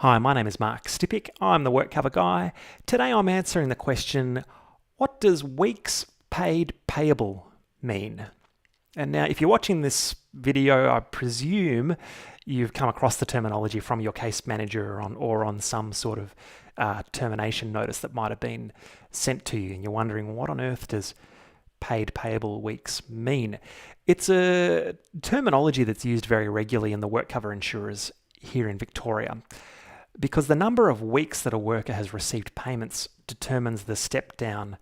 Hi, my name is Mark Stipic. I'm the work cover guy. Today I'm answering the question, what does weeks paid payable mean? And now if you're watching this video, I presume you've come across the terminology from your case manager or on some sort of termination notice that might have been sent to you, and you're wondering, what on earth does paid payable weeks mean? It's a terminology that's used very regularly in the work cover insurers here in Victoria, because the number of weeks that a worker has received payments determines the step down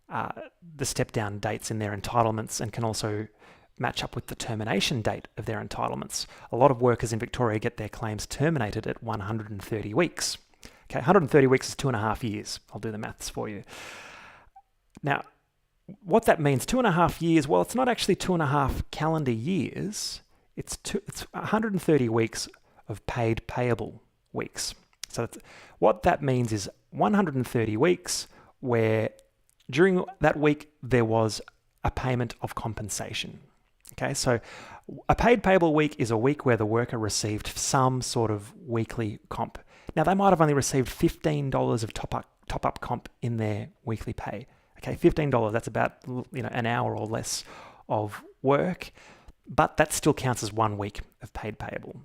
dates in their entitlements, and can also match up with the termination date of their entitlements. A lot of workers in Victoria get their claims terminated at 130 weeks. Okay, 130 weeks is 2.5 years. I'll do the maths for you. Now, what that means, 2.5 years, well, it's not actually 2.5 calendar years. It's 130 weeks of paid payable weeks. So what that means is 130 weeks where during that week there was a payment of compensation. Okay, so a paid payable week is a week where the worker received some sort of weekly comp. Now, they might have only received $15 of top-up comp in their weekly pay. Okay, $15, that's about an hour or less of work, but that still counts as 1 week of paid payable.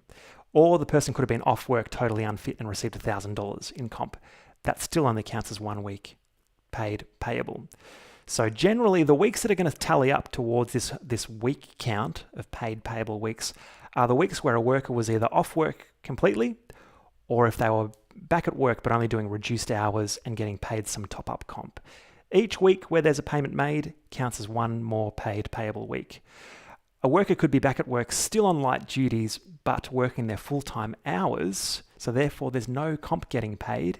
Or the person could have been off work, totally unfit, and received $1,000 in comp. That still only counts as 1 week paid payable. So generally, the weeks that are going to tally up towards this week count of paid payable weeks are the weeks where a worker was either off work completely, or if they were back at work but only doing reduced hours and getting paid some top-up comp. Each week where there's a payment made counts as one more paid payable week. A worker could be back at work still on light duties, but working their full-time hours, so therefore there's no comp getting paid.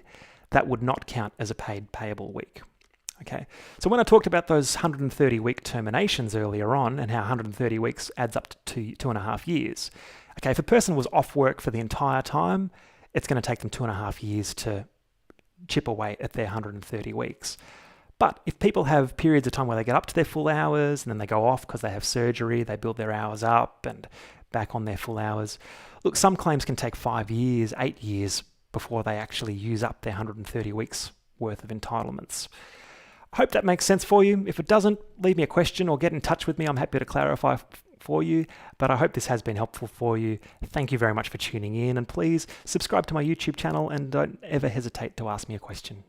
That would not count as a paid payable week. Okay, so when I talked about those 130-week terminations earlier on and how 130 weeks adds up to 2.5 years, okay, if a person was off work for the entire time, it's going to take them 2.5 years to chip away at their 130 weeks. But if people have periods of time where they get up to their full hours and then they go off because they have surgery, they build their hours up and back on their full hours. Look, some claims can take 5 years, 8 years before they actually use up their 130 weeks worth of entitlements. I hope that makes sense for you. If it doesn't, leave me a question or get in touch with me. I'm happy to clarify for you, but I hope this has been helpful for you. Thank you very much for tuning in, and please subscribe to my YouTube channel and don't ever hesitate to ask me a question.